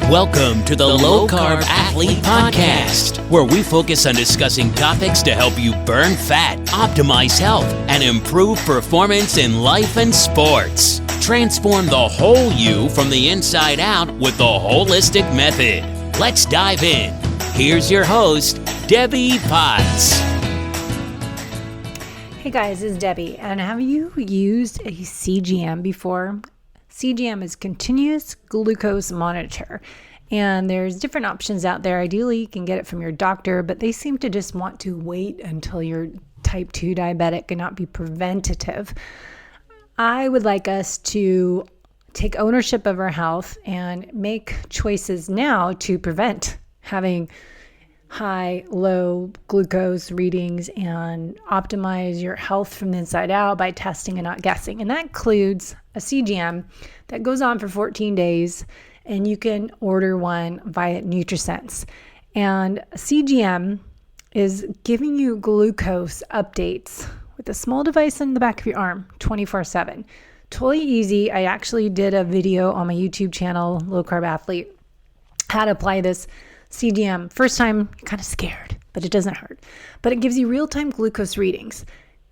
Welcome to the Low Carb Athlete Podcast, where we focus on discussing topics to help you burn fat, optimize health, and improve performance in life and sports. Transform the whole you from the inside out with the holistic method. Let's dive in. Here's your host, Debbie Potts. Hey guys, it's Debbie, and have you used a CGM before? CGM is continuous glucose monitor, and there's different options out there. Ideally, you can get it from your doctor, but they seem to just want to wait until you're type 2 diabetic and not be preventative. I would like us to take ownership of our health and make choices now to prevent having high, low glucose readings and optimize your health from the inside out by testing and not guessing. And that includes a CGM that goes on for 14 days, and you can order one via NutriSense. And a CGM is giving you glucose updates with a small device in the back of your arm 24/7. Totally easy. I actually did a video on my YouTube channel, Low Carb Athlete, how to apply this CGM. First time, you're kind of scared, but it doesn't hurt. But it gives you real-time glucose readings.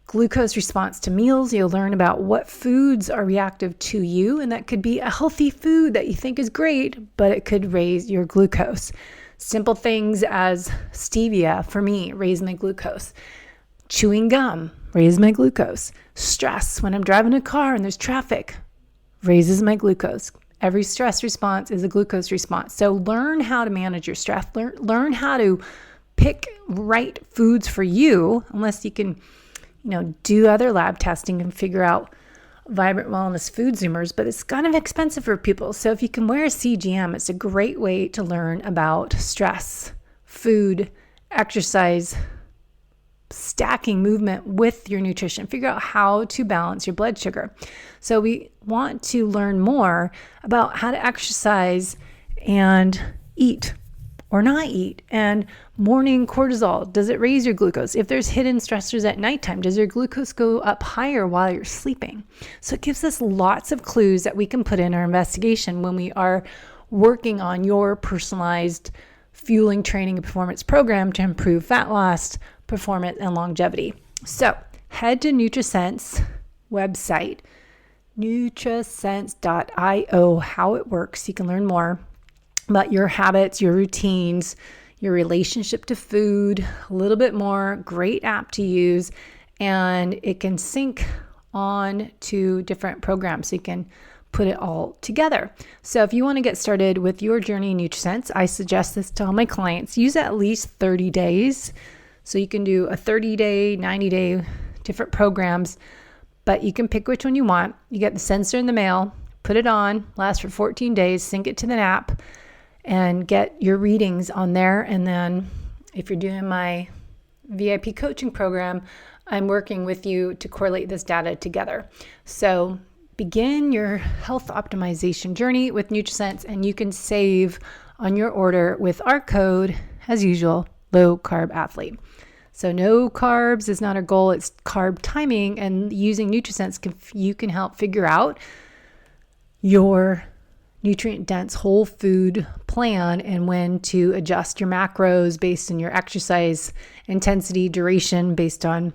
Glucose response to meals. You'll learn about what foods are reactive to you, and that could be a healthy food that you think is great, but it could raise your glucose. Simple things as stevia, for me, raise my glucose. Chewing gum, raise my glucose. Stress, when I'm driving a car and there's traffic, raises my glucose. Every stress response is a glucose response. So learn how to manage your stress. Learn how to pick right foods for you, unless you can, do other lab testing and figure out vibrant wellness food zoomers, but it's kind of expensive for people. So if you can wear a CGM, it's a great way to learn about stress, food, exercise, stacking movement with your nutrition. Figure out how to balance your blood sugar. So we want to learn more about how to exercise and eat or not eat. And morning cortisol, does it raise your glucose? If there's hidden stressors at nighttime, does your glucose go up higher while you're sleeping? So it gives us lots of clues that we can put in our investigation when we are working on your personalized fueling, training, and performance program to improve fat loss, performance, and longevity. So head to NutriSense website, nutrisense.io, how it works. You can learn more about your habits, your routines, your relationship to food, a little bit more. Great app to use, and it can sync on to different programs, so you can put it all together. So if you want to get started with your journey in NutriSense, I suggest this to all my clients. Use at least 30 days. So you can do a 30-day, 90-day, different programs, but you can pick which one you want. You get the sensor in the mail, put it on, lasts for 14 days, sync it to the app, and get your readings on there. And then if you're doing my VIP coaching program, I'm working with you to correlate this data together. So begin your health optimization journey with NutriSense, and you can save on your order with our code, as usual, Low Carb Athlete. So no carbs is not our goal, it's carb timing, and using NutriSense, you can help figure out your nutrient-dense whole food plan and when to adjust your macros based on your exercise intensity, duration, based on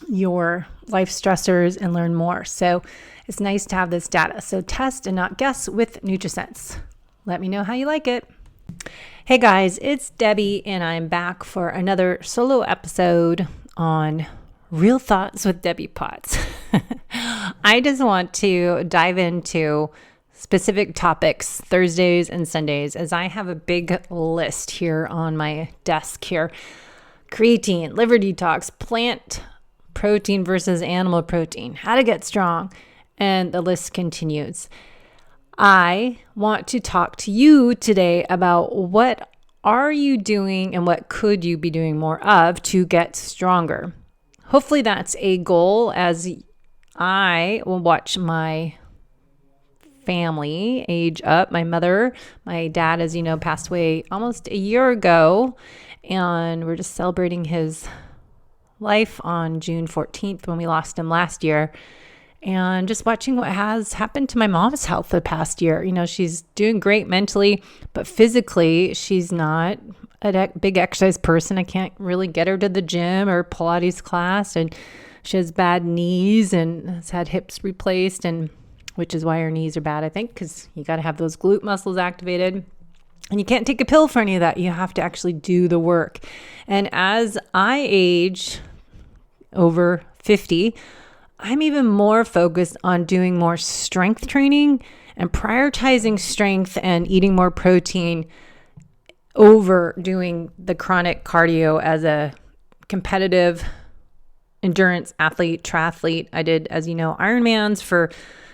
your life stressors, and learn more. So it's nice to have this data. So test and not guess with NutriSense. Let me know how you like it. Hey guys, it's Debbie, and I'm back for another solo episode on Real Thoughts with Debbie Potts. I just want to dive into specific topics Thursdays and Sundays, as I have a big list here on my desk here. Creatine, liver detox, plant protein versus animal protein, how to get strong, and the list continues. I want to talk to you today about what are you doing and what could you be doing more of to get stronger. Hopefully that's a goal, as I will watch my family age up. My dad, as you know, passed away almost a year ago, and we're just celebrating his life on June 14th when we lost him last year. and just watching what has happened to my mom's health the past year. She's doing great mentally, but physically, she's not a big exercise person. I can't really get her to the gym or Pilates class, and she has bad knees and has had hips replaced, and which is why her knees are bad, I think, because you got to have those glute muscles activated. And you can't take a pill for any of that. You have to actually do the work. And as I age over 50, I'm even more focused on doing more strength training and prioritizing strength and eating more protein over doing the chronic cardio as a competitive endurance athlete, triathlete. I did, as you know, Ironmans for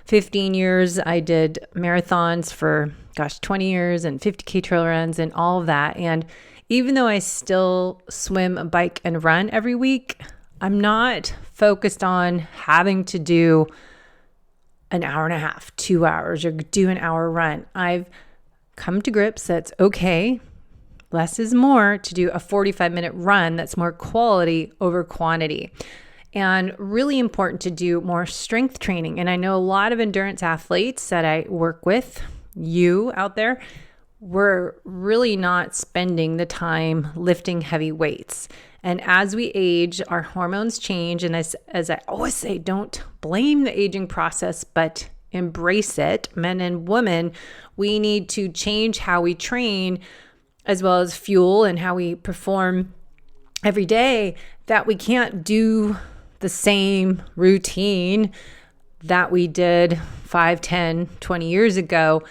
15 years. I did marathons for 20 years and 50K trail runs and all of that. And even though I still swim, bike, and run every week, I'm not focused on having to do an hour and a half, 2 hours, or do an hour run. I've come to grips that's okay. Less is more to do a 45-minute run that's more quality over quantity. And really important to do more strength training. And I know a lot of endurance athletes that I work with, you out there, we're really not spending the time lifting heavy weights. And as we age, our hormones change. And as I always say, don't blame the aging process, but embrace it. Men and women, we need to change how we train as well as fuel and how we perform every day, that we can't do the same routine that we did 5, 10, 20 years ago,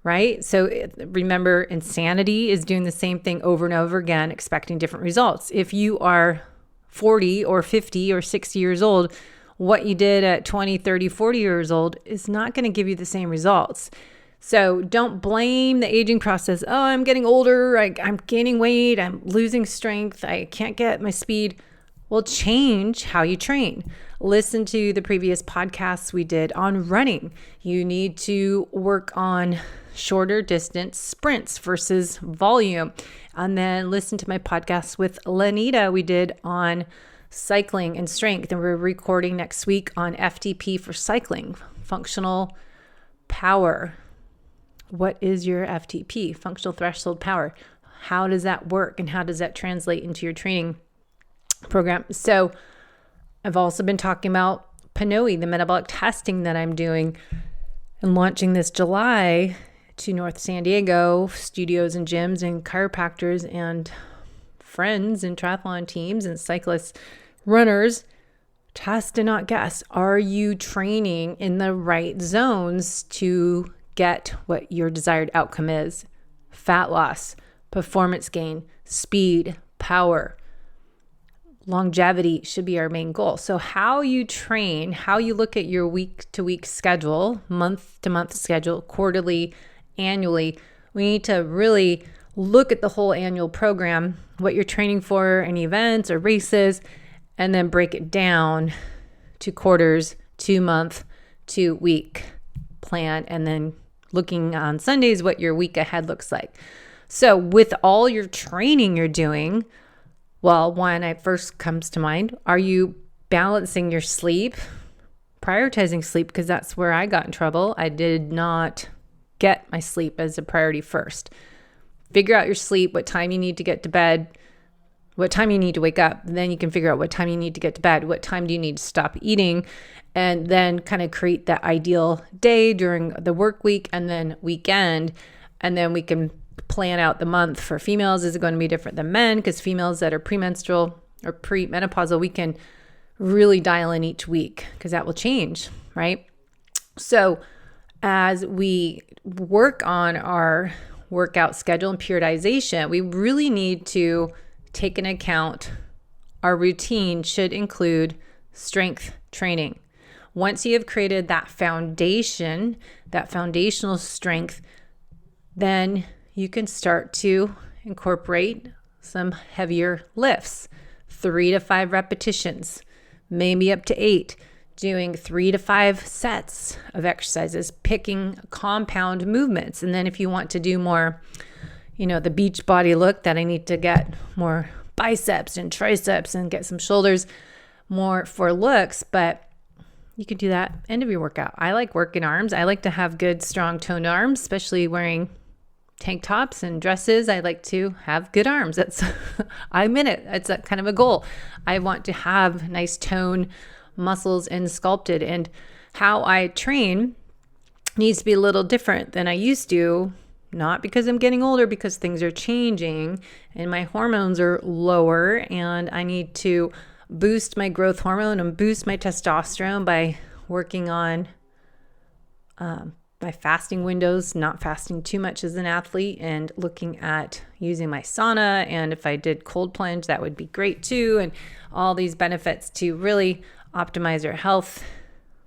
right? So remember, insanity is doing the same thing over and over again, expecting different results. If you are 40 or 50 or 60 years old, what you did at 20, 30, 40 years old is not going to give you the same results. So don't blame the aging process. Oh, I'm getting older. I'm gaining weight. I'm losing strength. I can't get my speed. Well, change how you train. Listen to the previous podcasts we did on running. You need to work on shorter distance sprints versus volume. And then listen to my podcast with Lenita we did on cycling and strength. And we're recording next week on FDP for cycling, functional power. What is your FTP, functional threshold power? How does that work, and how does that translate into your training program? So I've also been talking about PNOE, the metabolic testing that I'm doing and launching this July to North San Diego studios and gyms and chiropractors and friends and triathlon teams and cyclists, runners. Test and not guess. Are you training in the right zones to get what your desired outcome is? Fat loss, performance gain, speed, power, longevity should be our main goal. So how you train, how you look at your week-to-week schedule, month-to-month schedule, quarterly, annually, we need to really look at the whole annual program, what you're training for, any events or races, and then break it down to quarters, 2 month, 2 week plan, and then looking on Sundays what your week ahead looks like. So with all your training you're doing, well, one, I first comes to mind, are you balancing your sleep, prioritizing sleep? Because that's where I got in trouble. I did not get my sleep as a priority first. Figure out your sleep, what time you need to get to bed, what time you need to wake up. Then you can figure out what time you need to get to bed, what time do you need to stop eating, and then kind of create that ideal day during the work week and then weekend. And then we can plan out the month. For females, is it going to be different than men? Because females that are premenstrual or premenopausal, we can really dial in each week because that will change, right? So as we work on our workout schedule and periodization, we really need to take into account our routine should include strength training. Once you have created that foundation, that foundational strength, then you can start to incorporate some heavier lifts, 3 to 5 repetitions, maybe up to 8, doing 3 to 5 sets of exercises, picking compound movements. And then if you want to do more, the beach body look that I need to get more biceps and triceps and get some shoulders more for looks, but you could do that end of your workout. I like working arms. I like to have good, strong, toned arms, especially wearing tank tops and dresses. I like to have good arms. I'm in it. It's a kind of a goal. I want to have nice tone muscles and sculpted, and how I train needs to be a little different than I used to, not because I'm getting older, because things are changing and my hormones are lower, and I need to boost my growth hormone and boost my testosterone by working on my fasting windows, not fasting too much as an athlete, and looking at using my sauna. And if I did cold plunge, that would be great too. And all these benefits to really optimize your health,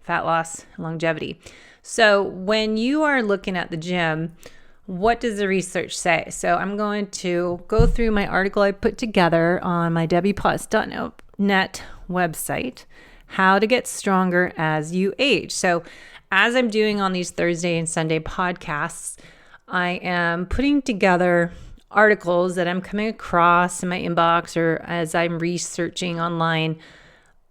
fat loss, and longevity. So when you are looking at the gym, what does the research say? So I'm going to go through my article I put together on my debbieplus.net website, How to Get Stronger as You Age. So as I'm doing on these Thursday and Sunday podcasts, I am putting together articles that I'm coming across in my inbox or as I'm researching online,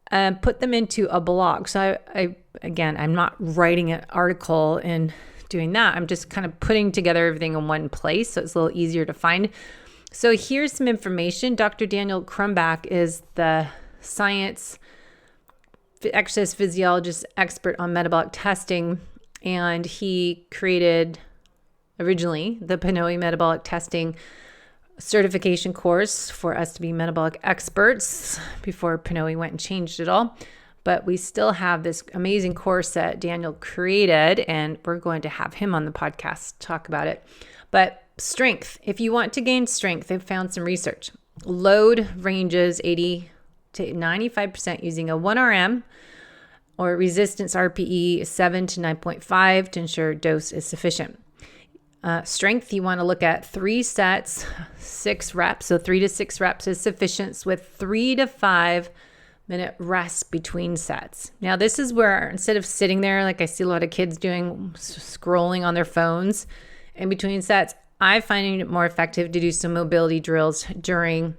and put them into a blog. So I'm not writing an article and doing that. I'm just kind of putting together everything in one place, so it's a little easier to find. So here's some information. Dr. Daniel Crumbach is the science exercise physiologist expert on metabolic testing, and he created originally the PNOE metabolic testing certification course for us to be metabolic experts before PNOE went and changed it all. But we still have this amazing course that Daniel created, and we're going to have him on the podcast to talk about it. But strength, if you want to gain strength, they've found some research. Load ranges 80 to 95% using a 1RM or resistance RPE 7 to 9.5 to ensure dose is sufficient. Strength, you want to look at 3 sets, 6 reps. So 3 to 6 reps is sufficient with 3 to 5 minute rest between sets. Now, this is where instead of sitting there, like I see a lot of kids doing, scrolling on their phones in between sets, I find it more effective to do some mobility drills during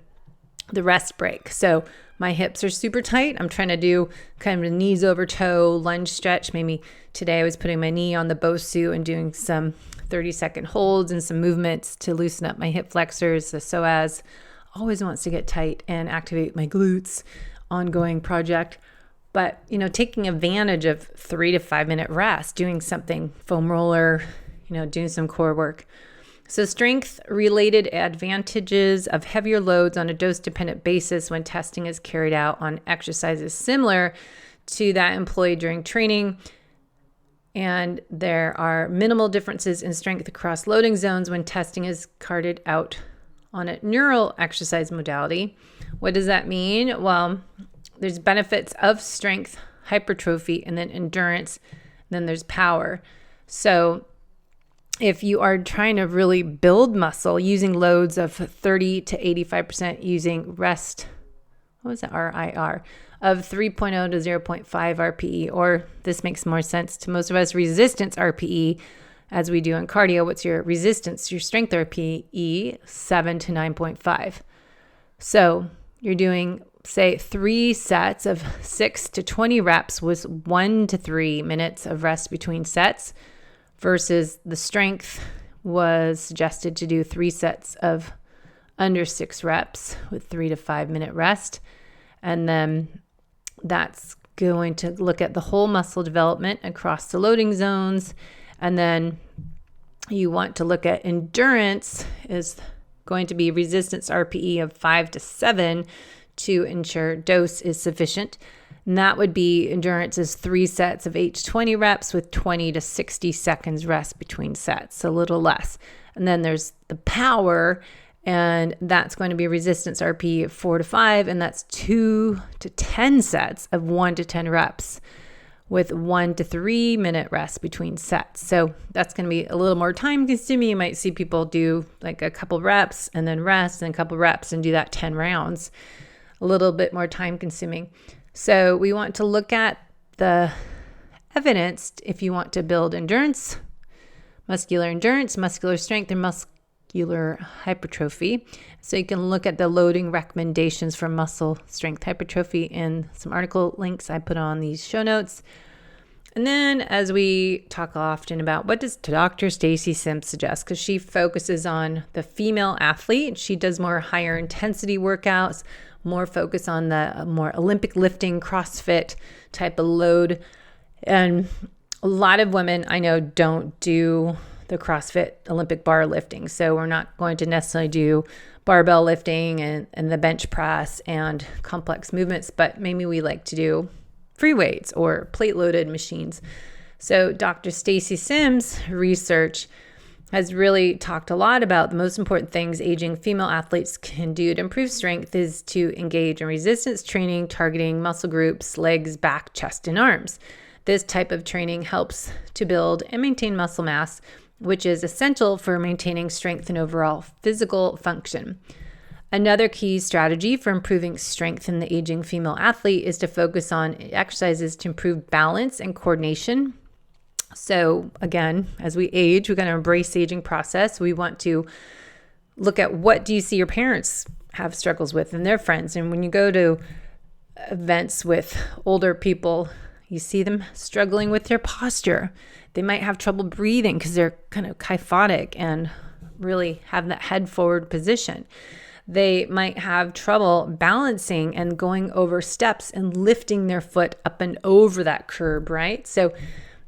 the rest break. So my hips are super tight. I'm trying to do kind of a knees over toe lunge stretch. Maybe today I was putting my knee on the Bosu and doing some 30-second holds and some movements to loosen up my hip flexors. The psoas always wants to get tight and activate my glutes. Ongoing project. But, taking advantage of 3 to 5 minute rest, doing something, foam roller, doing some core work. So strength related advantages of heavier loads on a dose dependent basis when testing is carried out on exercises similar to that employed during training. And there are minimal differences in strength across loading zones when testing is carried out on a neural exercise modality. What does that mean? Well, there's benefits of strength, hypertrophy, and then endurance. And then there's power. So if you are trying to really build muscle using loads of 30 to 85% using rest, RIR, of 3.0 to 0.5 RPE, or this makes more sense to most of us, resistance RPE, as we do in cardio. What's your resistance? Your strength RPE, 7 to 9.5. So you're doing, say, 3 sets of 6 to 20 reps with 1 to 3 minutes of rest between sets, versus the strength was suggested to do 3 sets of under 6 reps with 3 to 5 minute rest. And then that's going to look at the whole muscle development across the loading zones. And then you want to look at endurance is going to be resistance RPE of 5 to 7 to ensure dose is sufficient. And that would be endurance is 3 sets of 8 to 20 reps with 20 to 60 seconds rest between sets, so a little less. And then there's the power, and that's going to be resistance RPE of 4 to 5, and that's 2 to 10 sets of 1 to 10 reps with 1 to 3 minute rest between sets. So that's going to be a little more time consuming. You might see people do like a couple reps and then rest and a couple reps and do that 10 rounds. A little bit more time consuming. So we want to look at the evidence if you want to build endurance, muscular strength, or muscular hypertrophy. So you can look at the loading recommendations for muscle strength hypertrophy in some article links I put on these show notes. And then as we talk often about what does Dr. Stacy Sims suggest, because she focuses on the female athlete. She does more higher intensity workouts, more focus on the more Olympic lifting, CrossFit type of load. And a lot of women I know don't do the CrossFit Olympic bar lifting. So we're not going to necessarily do barbell lifting and the bench press and complex movements, but maybe we like to do free weights or plate loaded machines. So Dr. Stacy Sims' research has really talked a lot about the most important things aging female athletes can do to improve strength is to engage in resistance training, targeting muscle groups, legs, back, chest, and arms. This type of training helps to build and maintain muscle mass, which is essential for maintaining strength and overall physical function. Another key strategy for improving strength in the aging female athlete is to focus on exercises to improve balance and coordination. So again, as we age, we're going to embrace the aging process. We want to look at what do you see your parents have struggles with and their friends. And when you go to events with older people, you see them struggling with their posture. They might have trouble breathing because they're kind of kyphotic and really have that head forward position. They might have trouble balancing and going over steps and lifting their foot up and over that curb, right? So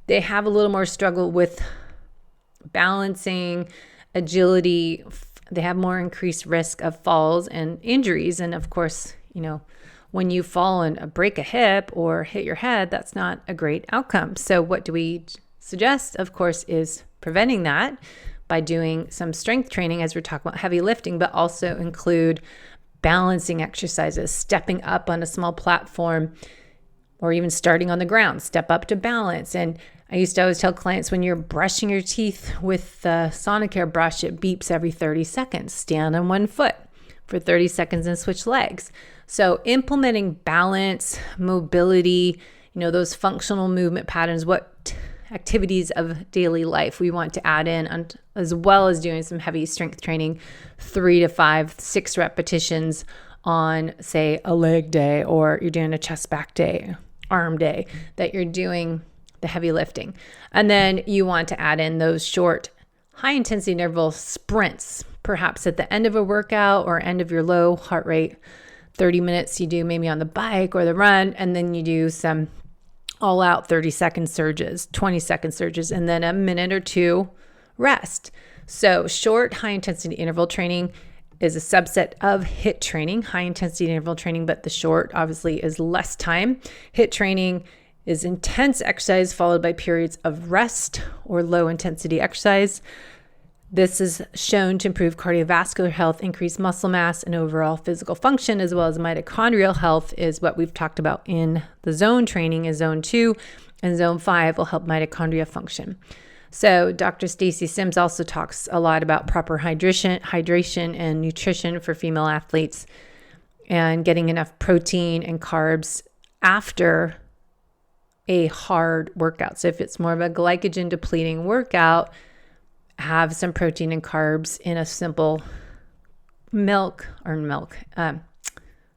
they have a little more struggle with balancing, agility. They have more increased risk of falls and injuries. And of course, when you fall and break a hip or hit your head, that's not a great outcome. So what do we suggest, of course, is preventing that by doing some strength training as we're talking about heavy lifting, but also include balancing exercises, stepping up on a small platform, or even starting on the ground, step up to balance. And I used to always tell clients when you're brushing your teeth with the Sonicare brush, it beeps every 30 seconds. Stand on one foot for 30 seconds and switch legs. So implementing balance, mobility, those functional movement patterns, what activities of daily life we want to add in, as well as doing some heavy strength training, 3 to 5, 6 repetitions on, say, a leg day, or you're doing a chest back day, arm day, that you're doing the heavy lifting. And then you want to add in those short, high intensity interval sprints, perhaps at the end of a workout or end of your low heart rate, 30 minutes you do maybe on the bike or the run, and then you do some all out 30-second surges, 20-second surges, and then a minute or two rest. So short, high intensity interval training is a subset of HIIT training, high intensity interval training, but the short obviously is less time. HIIT training is intense exercise followed by periods of rest or low intensity exercise. This is shown to improve cardiovascular health, increase muscle mass, and overall physical function, as well as mitochondrial health is what we've talked about in the zone training is zone 2, and zone 5 will help mitochondria function. So Dr. Stacy Sims also talks a lot about proper hydration and nutrition for female athletes and getting enough protein and carbs after a hard workout. So if it's more of a glycogen depleting workout, have some protein and carbs in a simple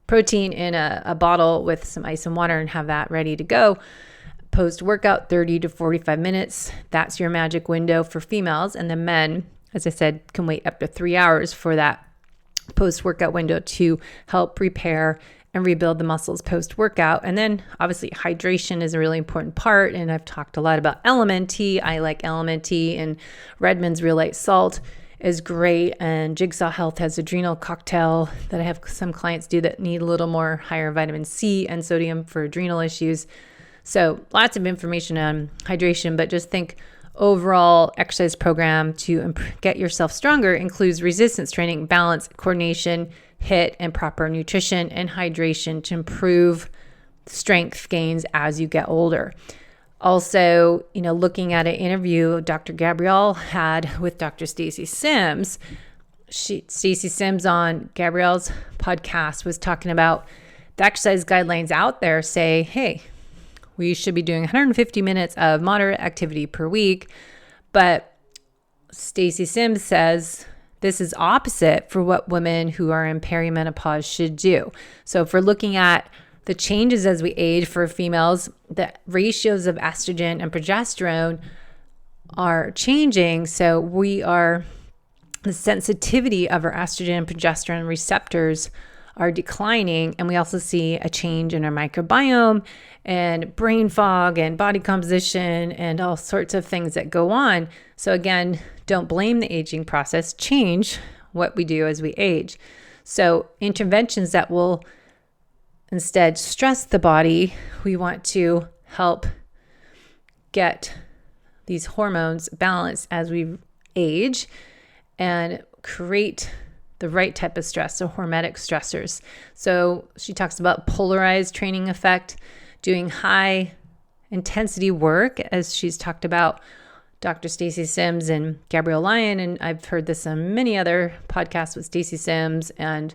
protein in a bottle with some ice and water and have that ready to go. Post-workout, 30 to 45 minutes. That's your magic window for females. And the men, as I said, can wait up to 3 hours for that post-workout window to help repair and rebuild the muscles post-workout. And then obviously hydration is a really important part. And I've talked a lot about LMNT. I like LMNT, and Redmond's Real Light Salt is great. And Jigsaw Health has adrenal cocktail that I have some clients do that need a little more higher vitamin C and sodium for adrenal issues. So lots of information on hydration, but just think overall exercise program to get yourself stronger includes resistance training, balance, coordination, HIIT, and proper nutrition and hydration to improve strength gains as you get older. Also, looking at an interview Dr. Gabrielle had with Dr. Stacy Sims, Stacy Sims on Gabrielle's podcast was talking about the exercise guidelines out there say, hey, we should be doing 150 minutes of moderate activity per week. But Stacy Sims says this is opposite for what women who are in perimenopause should do. So if we're looking at the changes as we age for females, the ratios of estrogen and progesterone are changing. So the sensitivity of our estrogen and progesterone receptors are declining. And we also see a change in our microbiome and brain fog and body composition and all sorts of things that go on. So again, don't blame the aging process. Change what we do as we age. So interventions that will instead stress the body, we want to help get these hormones balanced as we age and create the right type of stress, so hormetic stressors. So she talks about polarized training effect, doing high intensity work, as she's talked about Dr. Stacy Sims and Gabrielle Lyon, and I've heard this on many other podcasts with Stacy Sims and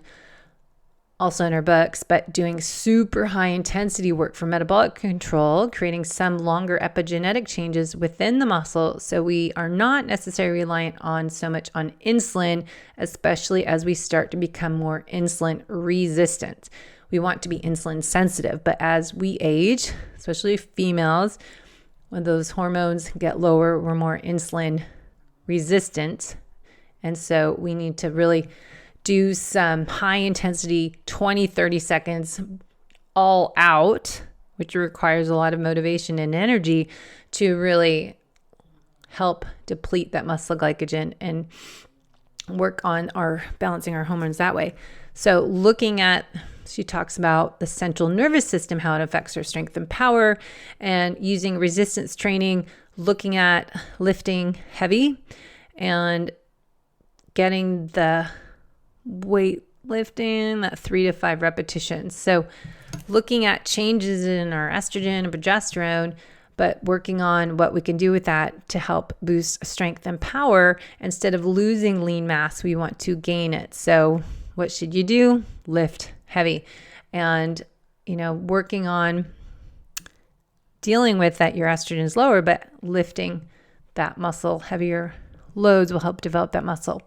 also in her books, but doing super high intensity work for metabolic control, creating some longer epigenetic changes within the muscle. So we are not necessarily reliant on so much on insulin, especially as we start to become more insulin resistant. We want to be insulin sensitive, but as we age, especially females, when those hormones get lower, we're more insulin resistant. And so we need to really do some high intensity 20, 30 seconds all out, which requires a lot of motivation and energy to really help deplete that muscle glycogen and work on balancing our hormones that way. So looking at, she talks about the central nervous system, how it affects our strength and power, and using resistance training, looking at lifting heavy and getting the weightlifting, that 3 to 5 repetitions. So looking at changes in our estrogen and progesterone, but working on what we can do with that to help boost strength and power. Instead of losing lean mass, we want to gain it. So what should you do? Lift heavy. And, working on dealing with that your estrogen is lower, but lifting that muscle, heavier loads will help develop that muscle.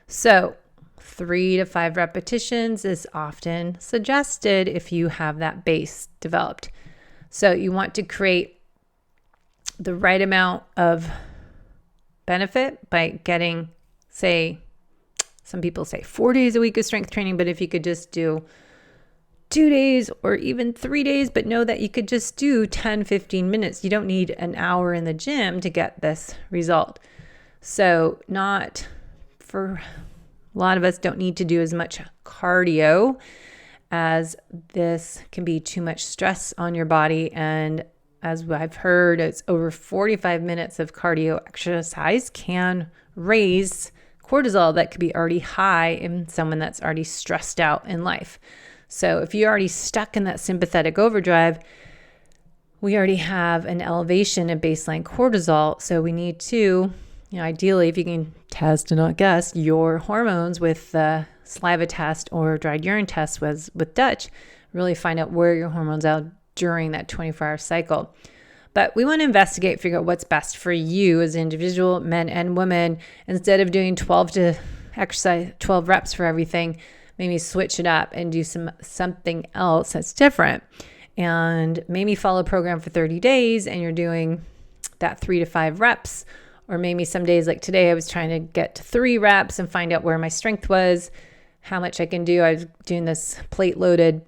So 3 to 5 repetitions is often suggested if you have that base developed. So you want to create the right amount of benefit by getting, say, some people say 4 days a week of strength training, but if you could just do 2 days or even 3 days, but know that you could just do 10, 15 minutes. You don't need an hour in the gym to get this result. So not for a lot of us don't need to do as much cardio, as this can be too much stress on your body. And as I've heard, it's over 45 minutes of cardio exercise can raise cortisol that could be already high in someone that's already stressed out in life. So if you're already stuck in that sympathetic overdrive, we already have an elevation in baseline cortisol. So we need to, ideally, if you can test and not guess your hormones with the saliva test or dried urine test with Dutch, really find out where your hormones are during that 24-hour cycle. But we want to investigate, figure out what's best for you as an individual, men and women. Instead of doing 12 reps for everything, maybe switch it up and do something else that's different. And maybe follow a program for 30 days and you're doing that 3 to 5 reps. Or maybe some days like today, I was trying to get to 3 reps and find out where my strength was, how much I can do. I was doing this plate-loaded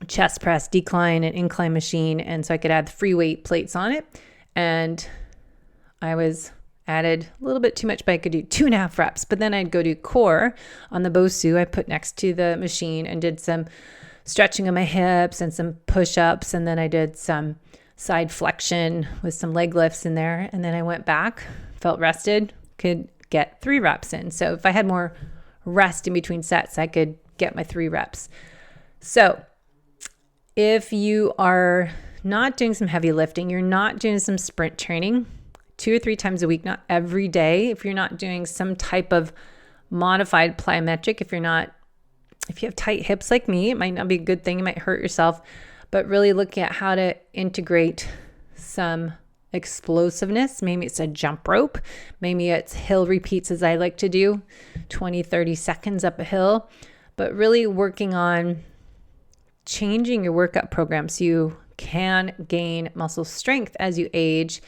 chest press, decline and incline machine. And so I could add the free weight plates on it. And I was added a little bit too much, but I could do 2.5 reps. But then I'd go do core on the Bosu I put next to the machine and did some stretching of my hips and some push-ups. And then I did some side flexion with some leg lifts in there. And then I went back, felt rested, could get 3 reps in. So if I had more rest in between sets, I could get my 3 reps. So if you are not doing some heavy lifting, you're not doing some sprint training 2 or 3 times a week, not every day. If you're not doing some type of modified plyometric, if you have tight hips like me, it might not be a good thing. You might hurt yourself. But really looking at how to integrate some explosiveness. Maybe it's a jump rope. Maybe it's hill repeats, as I like to do, 20, 30 seconds up a hill. But really working on changing your workout program so you can gain muscle strength as you age,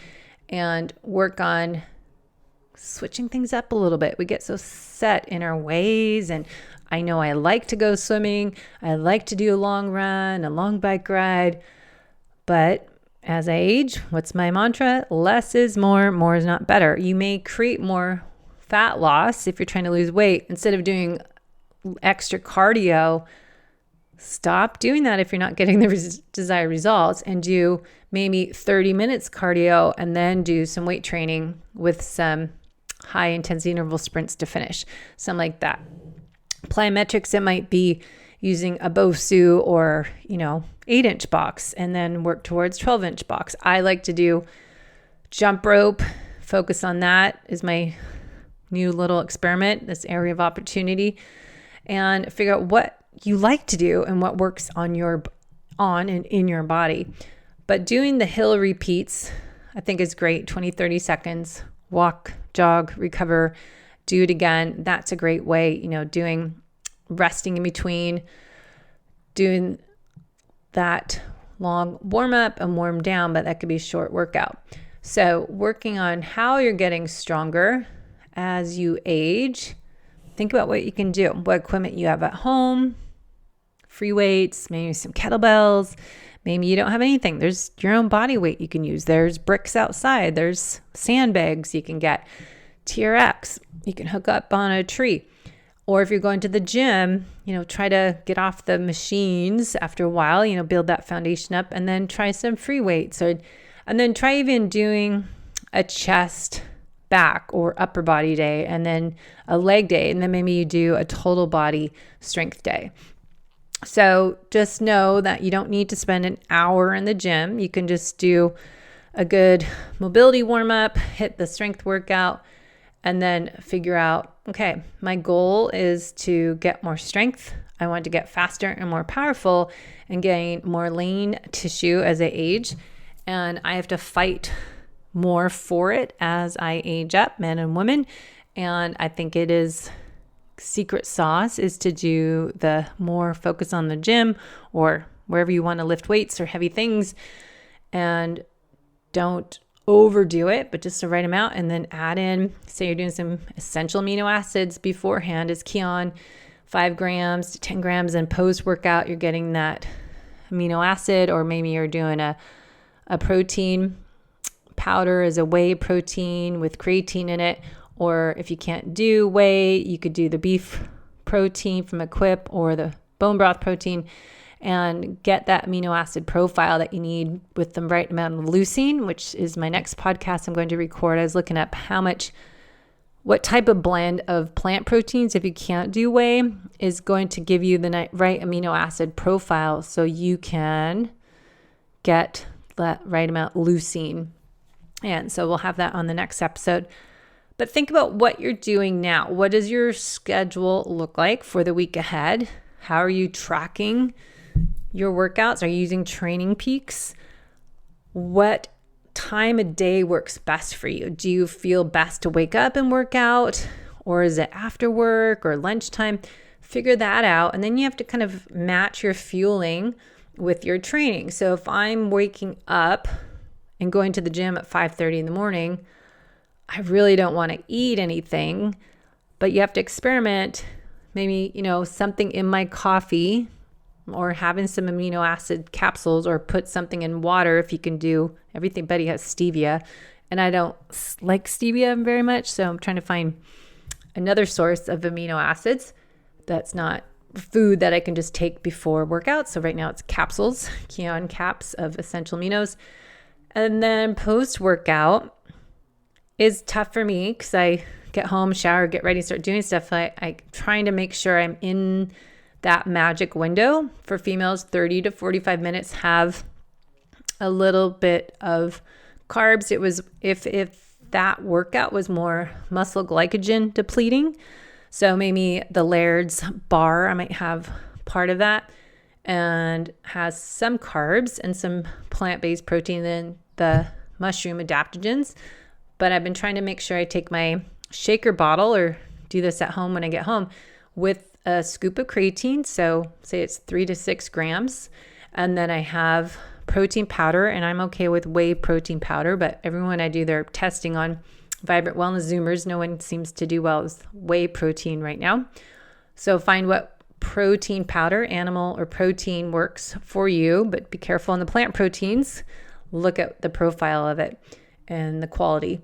and work on switching things up a little bit. We get so set in our ways, and I know I like to go swimming. I like to do a long run, a long bike ride, but as I age, what's my mantra? Less is more is not better. You may create more fat loss if you're trying to lose weight. Instead of doing extra cardio, stop doing that if you're not getting the desired results, and do maybe 30 minutes cardio and then do some weight training with some high intensity interval sprints to finish. Something like that. Plyometrics, it might be using a BOSU or, 8-inch box and then work towards 12-inch box. I like to do jump rope, focus on that is my new little experiment, this area of opportunity, and figure out what you like to do and what works on and in your body. But doing the hill repeats, I think is great. 20, 30 seconds, walk, jog, recover, do it again. That's a great way, doing resting in between, doing that long warm up and warm down, but that could be a short workout. So working on how you're getting stronger as you age. Think about what you can do, what equipment you have at home, free weights, maybe some kettlebells. Maybe you don't have anything. There's your own body weight you can use. There's bricks outside. There's sandbags you can get. TRX, you can hook up on a tree. Or if you're going to the gym, try to get off the machines after a while, build that foundation up, and then try some free weights. And then try even doing a chest, back, or upper body day, and then a leg day. And then maybe you do a total body strength day. So just know that you don't need to spend an hour in the gym. You can just do a good mobility warm up, hit the strength workout, and then figure out, okay, my goal is to get more strength. I want to get faster and more powerful and gain more lean tissue as I age. And I have to fight more for it as I age up, men and women. And I think it is secret sauce is to do the more focus on the gym or wherever you want to lift weights or heavy things, and don't overdo it, but just the right amount. And then add in, say you're doing some essential amino acids beforehand, is key on 5 grams to 10 grams, and post workout you're getting that amino acid. Or maybe you're doing a protein powder as a whey protein with creatine in it. Or if you can't do whey, you could do the beef protein from Equip or the bone broth protein, and get that amino acid profile that you need with the right amount of leucine, which is my next podcast I'm going to record. I was looking up what type of blend of plant proteins, if you can't do whey, is going to give you the right amino acid profile so you can get that right amount of leucine. And so we'll have that on the next episode. But think about what you're doing now. What does your schedule look like for the week ahead? How are you tracking your workouts? Are you using Training Peaks? What time of day works best for you? Do you feel best to wake up and work out? Or is it after work or lunchtime? Figure that out. And then you have to kind of match your fueling with your training. So if I'm waking up and going to the gym at 5:30 in the morning, I really don't want to eat anything, but you have to experiment. Maybe, something in my coffee, or having some amino acid capsules, or put something in water if you can do everything. Betty has stevia, and I don't like stevia very much, so I'm trying to find another source of amino acids that's not food that I can just take before workout. So right now it's capsules, Keon caps of essential aminos. And then post-workout is tough for me because I get home, shower, get ready, start doing stuff. I'm trying to make sure I'm in that magic window. For females, 30 to 45 minutes, have a little bit of carbs. It was if that workout was more muscle glycogen depleting. So maybe the Laird's bar, I might have part of that, and has some carbs and some plant-based protein in the mushroom adaptogens. But I've been trying to make sure I take my shaker bottle, or do this at home when I get home, with a scoop of creatine. So say it's 3 to 6 grams. And then I have protein powder, and I'm okay with whey protein powder, but everyone I do their testing on Vibrant Wellness Zoomers, no one seems to do well with whey protein right now. So find what protein powder, animal or protein, works for you, but be careful on the plant proteins. Look at the profile of it and the quality,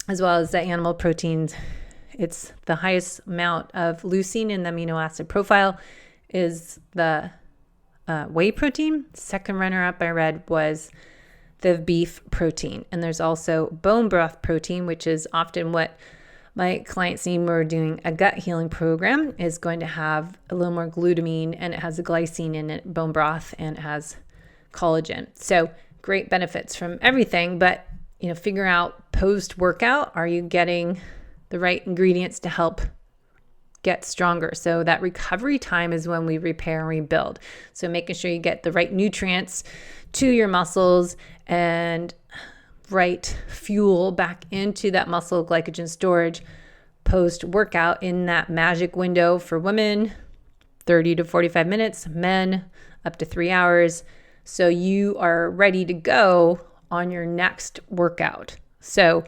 as well as the animal proteins. It's the highest amount of leucine in the amino acid profile is the whey protein. Second runner-up I read was the beef protein. And there's also bone broth protein, which is often what my clients need when we're doing a gut healing program, is going to have a little more glutamine, and it has a glycine in it, bone broth, and it has collagen. So great benefits from everything, but figure out post-workout, are you getting the right ingredients to help get stronger? So that recovery time is when we repair and rebuild. So making sure you get the right nutrients to your muscles and right fuel back into that muscle glycogen storage post-workout in that magic window. For women, 30 to 45 minutes, men up to 3 hours. So you are ready to go on your next workout. So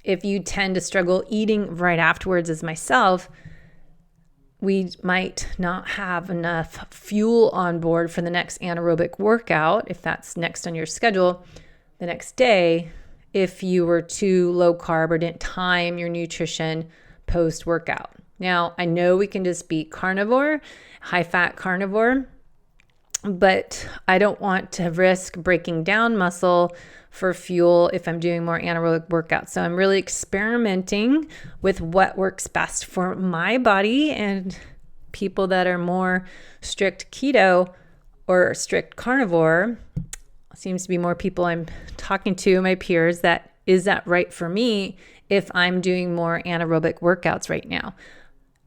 if you tend to struggle eating right afterwards, as myself, we might not have enough fuel on board for the next anaerobic workout, if that's next on your schedule, the next day, if you were too low carb or didn't time your nutrition post-workout. Now, I know we can just be carnivore, high-fat carnivore, but I don't want to risk breaking down muscle for fuel if I'm doing more anaerobic workouts. So I'm really experimenting with what works best for my body, and people that are more strict keto or strict carnivore, seems to be more people I'm talking to, my peers, that is that right for me if I'm doing more anaerobic workouts right now.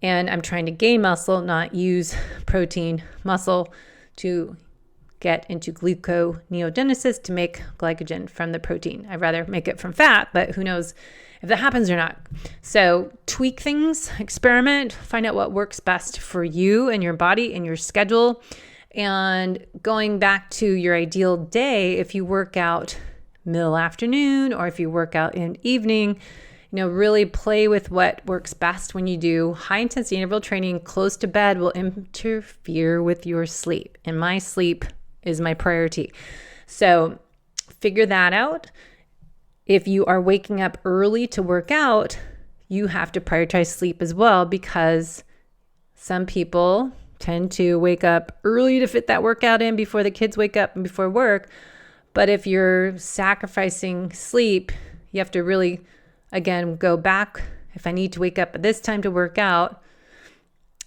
And I'm trying to gain muscle, not use protein muscle to get into gluconeogenesis to make glycogen from the protein. I'd rather make it from fat, but who knows if that happens or not. So tweak things, experiment, find out what works best for you and your body and your schedule. And going back to your ideal day, if you work out middle afternoon or if you work out in evening, really play with what works best when you do high intensity interval training close to bed will interfere with your sleep. And my sleep is my priority. So figure that out. If you are waking up early to work out, you have to prioritize sleep as well, because some people tend to wake up early to fit that workout in before the kids wake up and before work. But if you're sacrificing sleep, you have to really, again, go back. If I need to wake up at this time to work out,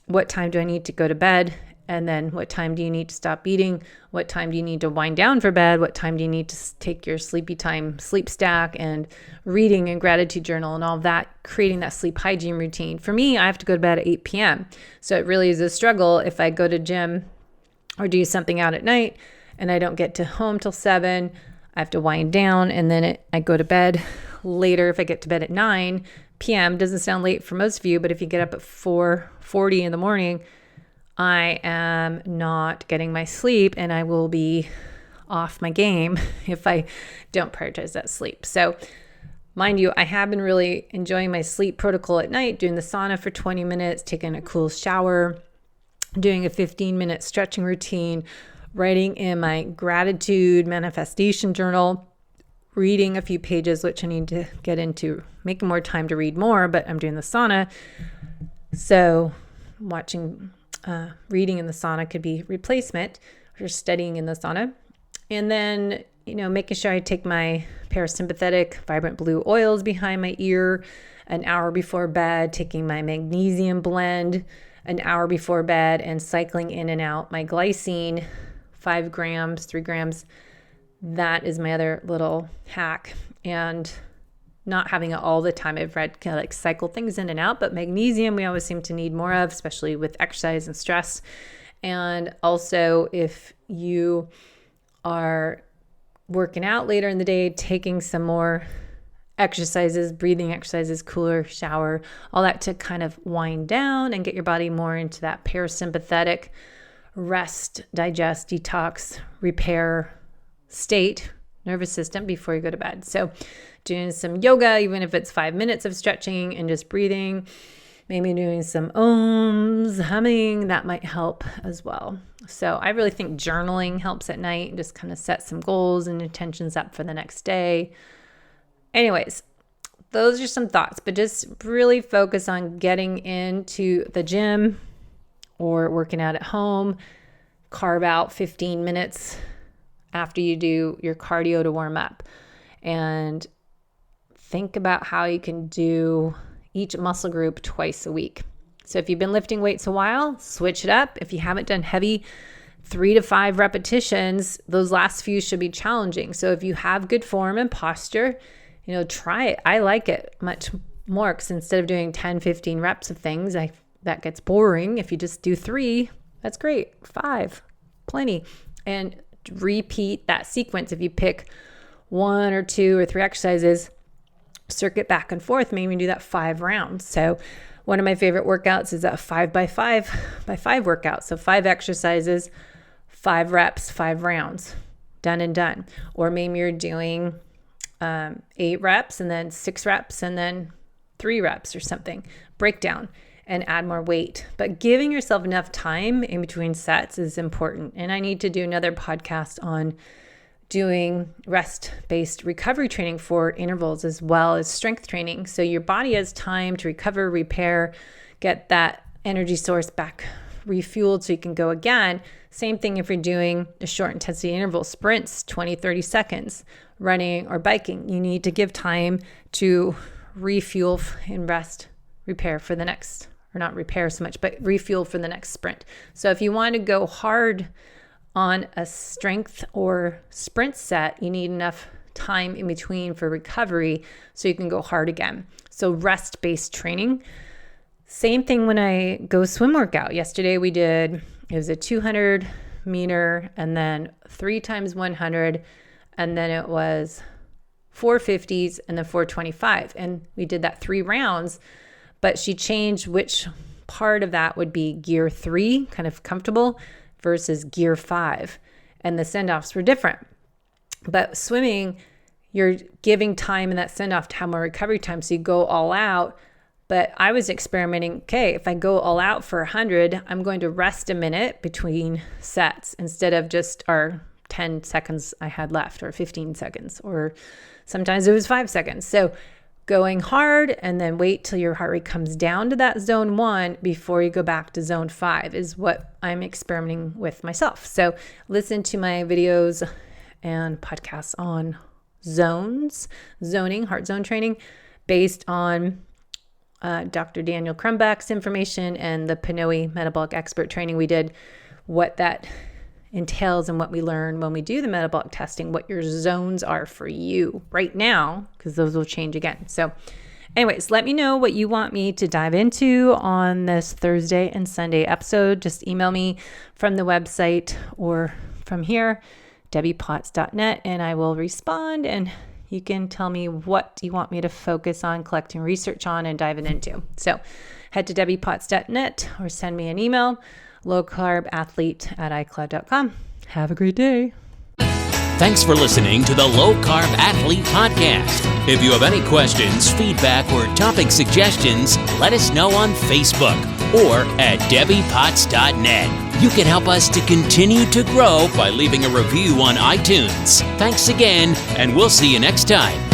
what time do I need to go to bed? And then what time do you need to stop eating? What time do you need to wind down for bed? What time do you need to take your sleepy time, sleep stack and reading and gratitude journal and all of that, creating that sleep hygiene routine. For me, I have to go to bed at 8 p.m. So it really is a struggle if I go to gym or do something out at night and I don't get to home till 7. I have to wind down, and then I go to bed later. If I get to bed at 9 p.m., doesn't sound late for most of you, but if you get up at 4:40 in the morning, I am not getting my sleep, and I will be off my game if I don't prioritize that sleep. So mind you, I have been really enjoying my sleep protocol at night, doing the sauna for 20 minutes, taking a cool shower, doing a 15-minute stretching routine, writing in my gratitude manifestation journal, reading a few pages, which I need to get into, making more time to read more, but I'm doing the sauna. So reading in the sauna could be replacement for studying in the sauna. And then, making sure I take my parasympathetic vibrant blue oils behind my ear an hour before bed, taking my magnesium blend an hour before bed, and cycling in and out my glycine, 5 grams, 3 grams. That is my other little hack. And not having it all the time. I've read kind of cycle things in and out, but magnesium we always seem to need more of, especially with exercise and stress. And also if you are working out later in the day, taking some more exercises, breathing exercises, cooler shower, all that to kind of wind down and get your body more into that parasympathetic rest, digest, detox, repair state, nervous system before you go to bed. So doing some yoga, even if it's 5 minutes of stretching and just breathing, maybe doing some ohms, humming, that might help as well. So I really think journaling helps at night and just kind of set some goals and intentions up for the next day. Anyways, those are some thoughts, but just really focus on getting into the gym or working out at home. Carve out 15 minutes after you do your cardio to warm up, and think about how you can do each muscle group twice a week. So if you've been lifting weights a while, switch it up. If you haven't done heavy 3 to 5 repetitions, those last few should be challenging. So if you have good form and posture, try it. I like it much more because instead of doing 10, 15 reps of things, that gets boring. If you just do 3, that's great. 5, plenty. And repeat that sequence. If you pick 1 or 2 or 3 exercises, circuit back and forth, maybe do that 5 rounds. So one of my favorite workouts is a 5x5 workout. So 5 exercises, 5 reps, 5 rounds, done and done. Or maybe you're doing 8 reps and then 6 reps and then 3 reps or something. Breakdown and add more weight. But giving yourself enough time in between sets is important. And I need to do another podcast on doing rest-based recovery training for intervals as well as strength training. So your body has time to recover, repair, get that energy source back refueled so you can go again. Same thing if you're doing a short intensity interval, sprints, 20, 30 seconds, running or biking. You need to give time to refuel and rest, repair for the next, or not repair so much, but refuel for the next sprint. So if you want to go hard on a strength or sprint set, you need enough time in between for recovery so you can go hard again. So rest-based training. Same thing when I go swim workout. Yesterday it was a 200 meter and then 3 times 100, and then it was 450s and then 425. And we did that 3 rounds, but she changed which part of that would be gear 3, kind of comfortable, versus gear 5. And the send-offs were different. But swimming, you're giving time in that send-off to have more recovery time. So you go all out. But I was experimenting, okay, if I go all out for 100, I'm going to rest a minute between sets instead of just our 10 seconds I had left, or 15 seconds, or sometimes it was 5 seconds. So going hard and then wait till your heart rate comes down to that zone 1 before you go back to zone 5 is what I'm experimenting with myself. So listen to my videos and podcasts on zoning, heart zone training, based on Dr. Daniel Krumbeck's information and the Pinoy metabolic expert training we did, what that entails and what we learn when we do the metabolic testing, what your zones are for you right now, because those will change again. So anyways, let me know what you want me to dive into on this Thursday and Sunday episode. Just email me from the website or from here, debbiepotts.net, and I will respond, and you can tell me what you want me to focus on, collecting research on, and diving into. So head to debbiepotts.net or send me an email, lowcarbathlete@icloud.com. Have a great day. Thanks for listening to the Low Carb Athlete Podcast. If you have any questions, feedback, or topic suggestions, let us know on Facebook or at debbiepotts.net. You can help us to continue to grow by leaving a review on iTunes. Thanks again, and we'll see you next time.